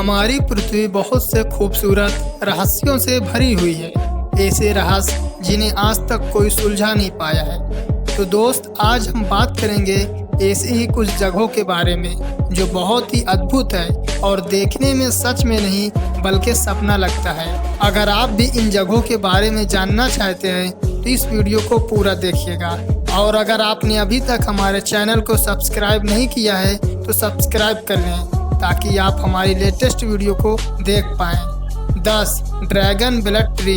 हमारी पृथ्वी बहुत से खूबसूरत रहस्यों से भरी हुई है। ऐसे रहस्य जिन्हें आज तक कोई सुलझा नहीं पाया है। तो दोस्त, आज हम बात करेंगे ऐसी ही कुछ जगहों के बारे में जो बहुत ही अद्भुत है और देखने में सच में नहीं बल्कि सपना लगता है। अगर आप भी इन जगहों के बारे में जानना चाहते हैं तो इस वीडियो को पूरा देखिएगा। और अगर आपने अभी तक हमारे चैनल को सब्सक्राइब नहीं किया है तो सब्सक्राइब कर लें ताकि आप हमारी लेटेस्ट वीडियो को देख पाएं। 10. Dragon blood tree.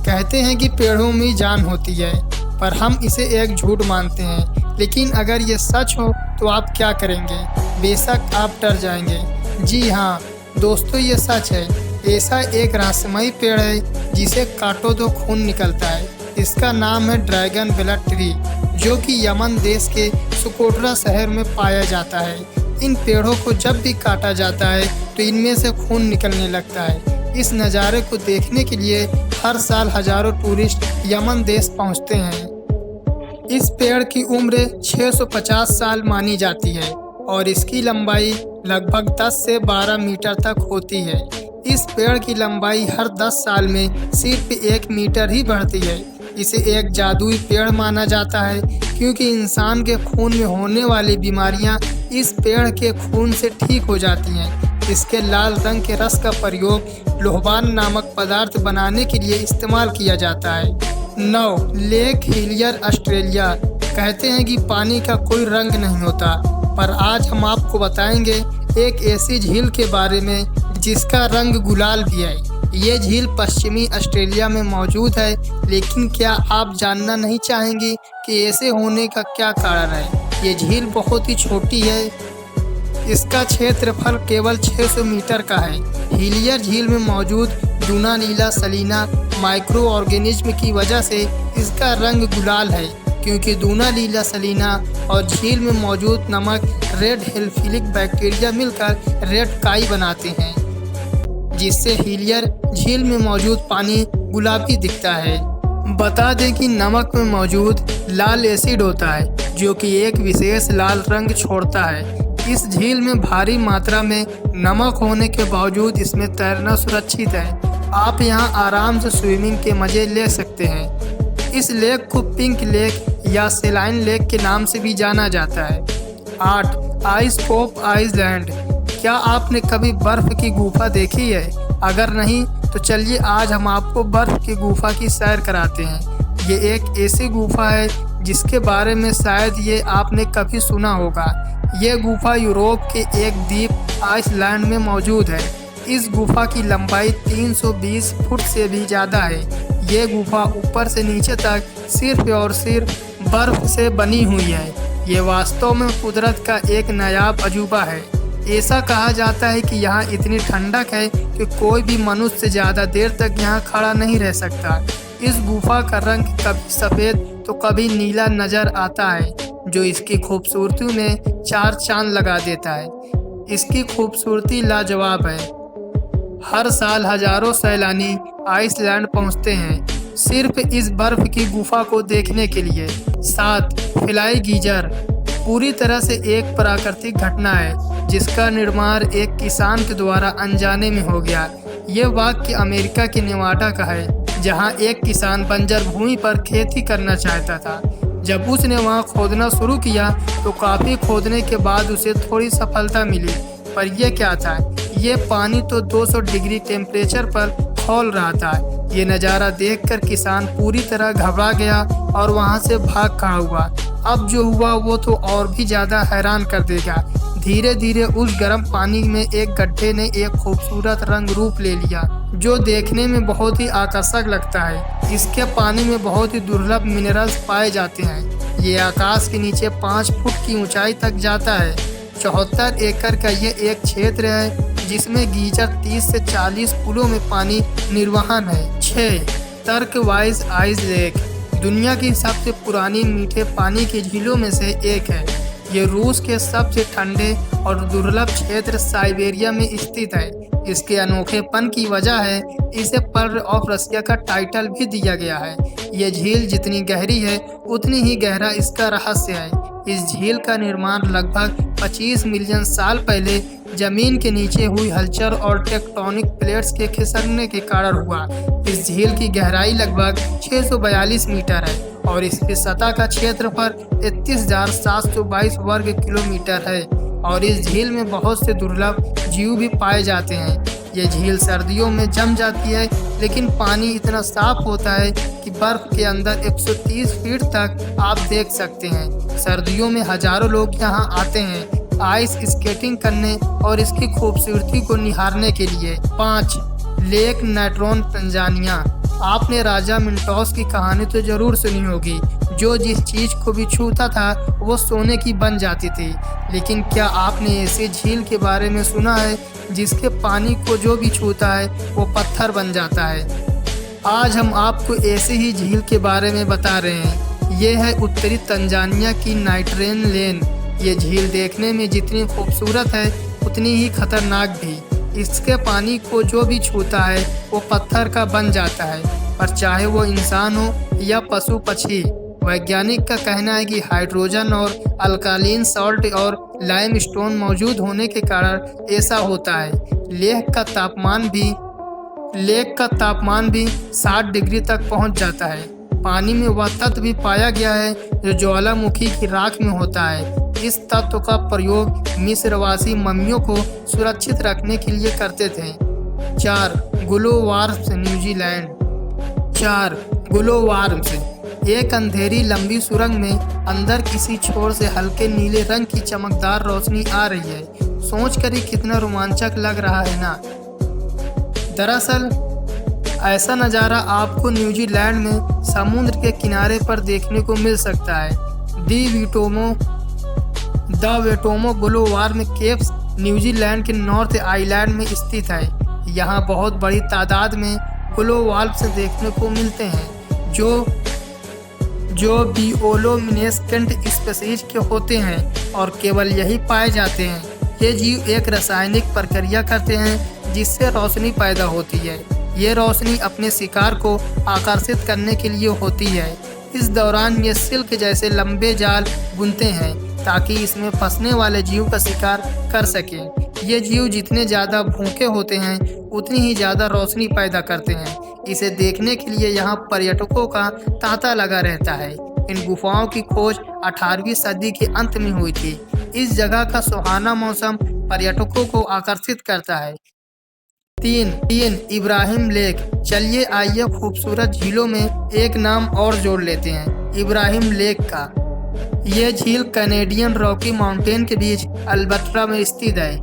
कहते हैं कि पेड़ों में जान होती है, पर हम इसे एक झूठ मानते हैं। लेकिन अगर ये सच हो तो आप क्या करेंगे? बेशक आप डर जाएंगे। जी हाँ दोस्तों, ये सच है। ऐसा एक रहस्यमयी पेड़ है जिसे काटो तो खून निकलता है। इसका नाम है ड्रैगन ब्लड ट्री, जो कि यमन देश के सुकोट्रा शहर में पाया जाता है। इन पेड़ों को जब भी काटा जाता है तो इनमें से खून निकलने लगता है। इस नज़ारे को देखने के लिए हर साल हजारों टूरिस्ट यमन देश पहुंचते हैं। इस पेड़ की उम्र 650 साल मानी जाती है और इसकी लंबाई लगभग 10 से 12 मीटर तक होती है। इस पेड़ की लंबाई हर 10 साल में सिर्फ 1 मीटर ही बढ़ती है। इसे एक जादुई पेड़ माना जाता है क्योंकि इंसान के खून में होने वाली बीमारियां इस पेड़ के खून से ठीक हो जाती हैं। इसके लाल रंग के रस का प्रयोग लोहबान नामक पदार्थ बनाने के लिए इस्तेमाल किया जाता है। 9. Lake Hillier, Australia. कहते हैं कि पानी का कोई रंग नहीं होता, पर आज हम आपको बताएंगे एक ऐसी झील के बारे में जिसका रंग गुलाल भी है। ये झील पश्चिमी ऑस्ट्रेलिया में मौजूद है, लेकिन क्या आप जानना नहीं चाहेंगे कि ऐसे होने का क्या कारण है? ये झील बहुत ही छोटी है। इसका क्षेत्रफल केवल 600 मीटर का है। हिलियर झील में मौजूद दूना नीला सलीना माइक्रो ऑर्गेनिज्म की वजह से इसका रंग गुलाल है, क्योंकि दूना नीला सलीना और झील में मौजूद नमक रेड हेल्फिलिक बैक्टीरिया मिलकर रेड काई बनाते हैं, जिससे हिलियर झील में मौजूद पानी गुलाबी दिखता है। बता दें कि नमक में मौजूद लाल एसिड होता है जो कि एक विशेष लाल रंग छोड़ता है। इस झील में भारी मात्रा में नमक होने के बावजूद इसमें तैरना सुरक्षित है। आप यहां आराम से स्विमिंग के मजे ले सकते हैं। इस लेक को पिंक लेक या सेलाइन लेक के नाम से भी जाना जाता है। 8. Ice pop Iceland. क्या आपने कभी बर्फ की गुफा देखी है? अगर नहीं तो चलिए आज हम आपको बर्फ की गुफा की सैर कराते हैं। ये एक ऐसी गुफा है जिसके बारे में शायद ये आपने कभी सुना होगा। ये गुफा यूरोप के एक द्वीप आइसलैंड में मौजूद है। इस गुफा की लंबाई 320 फुट से भी ज़्यादा है। ये गुफा ऊपर से नीचे तक सिर्फ और सिर्फ बर्फ से बनी हुई है। ये वास्तव में कुदरत का एक नायाब अजूबा है। ऐसा कहा जाता है कि यहाँ इतनी ठंडक है कि कोई भी मनुष्य ज़्यादा देर तक यहाँ खड़ा नहीं रह सकता। इस गुफा का रंग कभी सफ़ेद तो कभी नीला नज़र आता है, जो इसकी खूबसूरती में 4 चांद लगा देता है। इसकी खूबसूरती लाजवाब है। हर साल हजारों सैलानी आइसलैंड पहुँचते हैं सिर्फ इस बर्फ की गुफा को देखने के लिए। 7. Fly geyser. पूरी तरह से एक प्राकृतिक घटना है जिसका निर्माण एक किसान के द्वारा अनजाने में हो गया। ये वाक्य अमेरिका के नेवाडा का है, जहां एक किसान बंजर भूमि पर खेती करना चाहता था। जब उसने वहां खोदना शुरू किया तो काफ़ी खोदने के बाद उसे थोड़ी सफलता मिली, पर यह क्या था? ये पानी तो 200 डिग्री टेम्परेचर पर खौल रहा था। ये नज़ारा देखकर किसान पूरी तरह घबरा गया और वहां से भाग खड़ा हुआ। अब जो हुआ वो तो और भी ज़्यादा हैरान कर देगा। धीरे धीरे उस गर्म पानी में एक गड्ढे ने एक खूबसूरत रंग रूप ले लिया, जो देखने में बहुत ही आकर्षक लगता है। इसके पानी में बहुत ही दुर्लभ मिनरल्स पाए जाते हैं। ये आकाश के नीचे 5 फुट की ऊंचाई तक जाता है। 74 एकड़ का ये एक क्षेत्र है जिसमें गीजर 30 से 40 पुलों में पानी निर्वहन है। 6. Turquoise ice lake. दुनिया की सबसे पुरानी मीठे पानी की झीलों में से एक है। ये रूस के सबसे ठंडे और दुर्लभ क्षेत्र साइबेरिया में स्थित है। इसके अनोखेपन की वजह है इसे पर्ल ऑफ रसिया का टाइटल भी दिया गया है। ये झील जितनी गहरी है उतनी ही गहरा इसका रहस्य है। इस झील का निर्माण लगभग 25 मिलियन साल पहले जमीन के नीचे हुई हलचल और टेक्टोनिक प्लेट्स के खिसकने के कारण हुआ। इस झील की गहराई लगभग 642 मीटर है और इसकी सतह का क्षेत्रफल 31,722 वर्ग किलोमीटर है और इस झील में बहुत से दुर्लभ जीव भी पाए जाते हैं। ये झील सर्दियों में जम जाती है, लेकिन पानी इतना साफ होता है कि बर्फ के अंदर 130 फीट तक आप देख सकते हैं। सर्दियों में हजारों लोग यहाँ आते हैं आइस स्केटिंग करने और इसकी खूबसूरती को निहारने के लिए। 5. Lake Natron, Tanzania. आपने राजा मिंटोस की कहानी तो जरूर सुनी होगी, जो जिस चीज को भी छूता था वो सोने की बन जाती थी। लेकिन क्या आपने ऐसी झील के बारे में सुना है जिसके पानी को जो भी छूता है वो पत्थर बन जाता है? आज हम आपको ऐसी ही झील के बारे में बता रहे हैं। ये है उत्तरी तंजानिया की नाइट्रेन लेन। ये झील देखने में जितनी खूबसूरत है उतनी ही खतरनाक भी। इसके पानी को जो भी छूता है वो पत्थर का बन जाता है, और चाहे वो इंसान हो या पशु पक्षी। वैज्ञानिक का कहना है कि हाइड्रोजन और अल्कालीन सॉल्ट और लाइमस्टोन मौजूद होने के कारण ऐसा होता है। लेक का तापमान भी 60 डिग्री तक पहुंच जाता है। पानी में वह तत्व भी पाया गया है जो ज्वालामुखी की राख में होता है। इस तत्व का प्रयोग मिस्रवासी मम्मियों को सुरक्षित रखने के लिए करते थे। 4. ग्लोवार्म्स, न्यूजीलैंड। 4. ग्लोवार्म्स एक अंधेरी लंबी सुरंग में अंदर किसी छोर से हल्के नीले रंग की चमकदार रोशनी आ रही है। सोच कर ही कितना रोमांचक लग रहा है ना। दरअसल ऐसा नज़ारा आपको न्यूजीलैंड में समुद्र के किनारे पर देखने को मिल सकता है। द वेटोमो ग्लोवार्म केव्स न्यूजीलैंड के नॉर्थ आइलैंड में स्थित है। यहाँ बहुत बड़ी तादाद में ग्लोवार्म्स देखने को मिलते हैं जो बियोलोमिनेसेंट स्पीशीज के होते हैं और केवल यही पाए जाते हैं। ये जीव एक रासायनिक प्रक्रिया करते हैं जिससे रोशनी पैदा होती है। ये रोशनी अपने शिकार को आकर्षित करने के लिए होती है। इस दौरान ये सिल्क जैसे लंबे जाल बुनते हैं ताकि इसमें फंसने वाले जीव का शिकार कर सकें। ये जीव जितने ज़्यादा भूखे होते हैं उतनी ही ज़्यादा रोशनी पैदा करते हैं। इसे देखने के लिए यहाँ पर्यटकों का तांता लगा रहता है। इन गुफाओं की खोज 18वीं सदी के अंत में हुई थी। इस जगह का सुहाना मौसम पर्यटकों को आकर्षित करता है। 3. इब्राहिम लेक। चलिए आइए खूबसूरत झीलों में एक नाम और जोड़ लेते हैं, इब्राहिम लेक का। यह झील कैनेडियन रॉकी माउंटेन के बीच अल्बर्टा में स्थित है।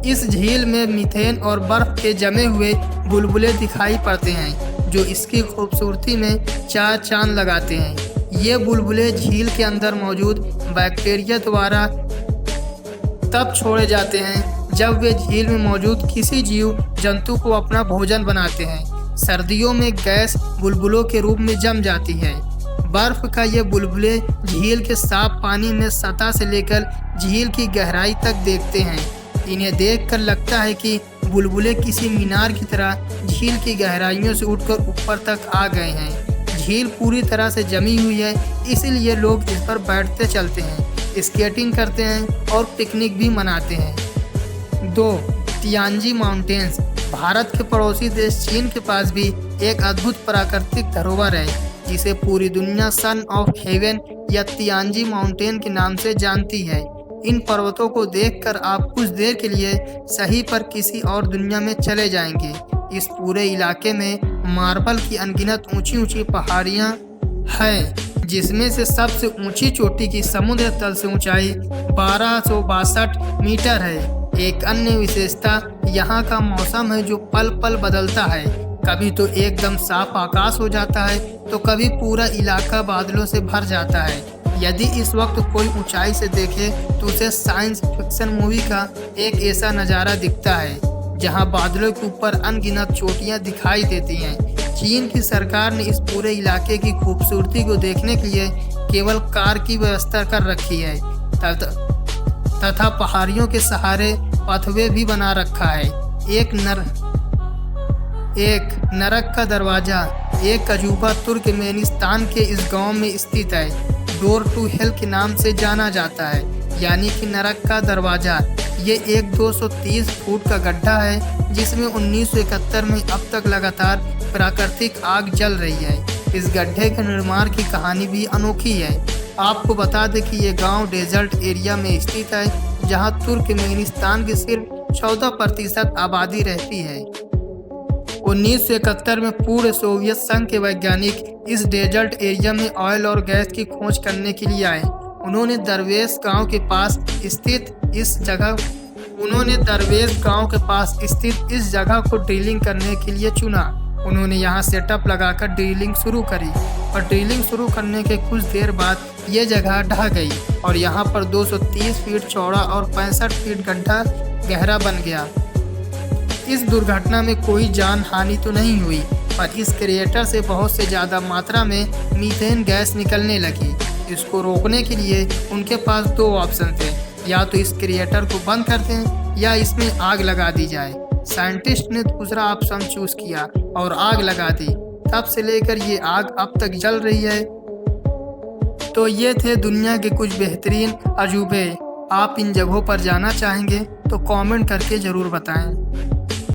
इस झील में मीथेन और बर्फ के जमे हुए बुलबुले दिखाई पड़ते हैं जो इसकी खूबसूरती में चार चांद लगाते हैं। ये बुलबुले झील के अंदर मौजूद बैक्टीरिया द्वारा तब छोड़े जाते हैं जब वे झील में मौजूद किसी जीव जंतु को अपना भोजन बनाते हैं। सर्दियों में गैस बुलबुलों के रूप में जम जाती है। बर्फ का ये बुलबुले झील के साफ पानी में सतह से लेकर झील की गहराई तक देखते हैं। इन्हें देखकर लगता है कि बुलबुले किसी मीनार की तरह झील की गहराइयों से उठकर ऊपर तक आ गए हैं। झील पूरी तरह से जमी हुई है, इसलिए लोग इस पर बैठते चलते हैं, स्केटिंग करते हैं और पिकनिक भी मनाते हैं। 2. तियानजी माउंटेन्स। भारत के पड़ोसी देश चीन के पास भी एक अद्भुत प्राकृतिक धरोहर है जिसे पूरी दुनिया सन ऑफ हेवन या तियानजी माउंटेन के नाम से जानती है। इन पर्वतों को देखकर आप कुछ देर के लिए सही पर किसी और दुनिया में चले जाएंगे। इस पूरे इलाके में मार्बल की अनगिनत ऊंची ऊंची पहाड़ियां हैं, जिसमें से सबसे ऊंची चोटी की समुद्र तल से ऊंचाई 1262 मीटर है। एक अन्य विशेषता यहाँ का मौसम है जो पल पल बदलता है। कभी तो एकदम साफ आकाश हो जाता है तो कभी पूरा इलाका बादलों से भर जाता है। यदि इस वक्त कोई ऊंचाई से देखे तो उसे साइंस फिक्शन मूवी का एक ऐसा नज़ारा दिखता है जहां बादलों के ऊपर अनगिनत चोटियां दिखाई देती हैं। चीन की सरकार ने इस पूरे इलाके की खूबसूरती को देखने के लिए केवल कार की व्यवस्था कर रखी है तथा पहाड़ियों के सहारे पथवे भी बना रखा है। एक नरक का दरवाजा, एक अजूबा तुर्कमेनिस्तान के इस गांव में स्थित है। डोर टू हेल के नाम से जाना जाता है। यानी कि नरक का दरवाज़ा। ये एक 230 फुट का गड्ढा है जिसमें 1971 में अब तक लगातार प्राकृतिक आग जल रही है। इस गड्ढे के निर्माण की कहानी भी अनोखी है। आपको बता दें कि ये गांव डेजर्ट एरिया में स्थित है जहां तुर्कमेनिस्तान की सिर्फ 14% आबादी रहती है। 1971 में पूरे सोवियत संघ के वैज्ञानिक इस डेजर्ट एरिया में ऑयल और गैस की खोज करने के लिए आए। उन्होंने दरवेश गांव के पास स्थित इस जगह को ड्रिलिंग करने के लिए चुना। उन्होंने यहां सेटअप लगाकर ड्रिलिंग शुरू करी और ड्रिलिंग शुरू करने के कुछ देर बाद ये जगह ढह गई और यहां पर 230 फीट चौड़ा और 65 फीट गड्ढा गहरा बन गया। इस दुर्घटना में कोई जान हानि तो नहीं हुई, पर इस क्रिएटर से बहुत से ज़्यादा मात्रा में मीथेन गैस निकलने लगी। इसको रोकने के लिए उनके पास दो ऑप्शन थे, या तो इस क्रिएटर को बंद कर दें या इसमें आग लगा दी जाए। साइंटिस्ट ने दूसरा ऑप्शन चूज किया और आग लगा दी। तब से लेकर ये आग अब तक जल रही है। तो ये थे दुनिया के कुछ बेहतरीन अजूबे। आप इन जगहों पर जाना चाहेंगे तो कमेंट करके ज़रूर बताएं।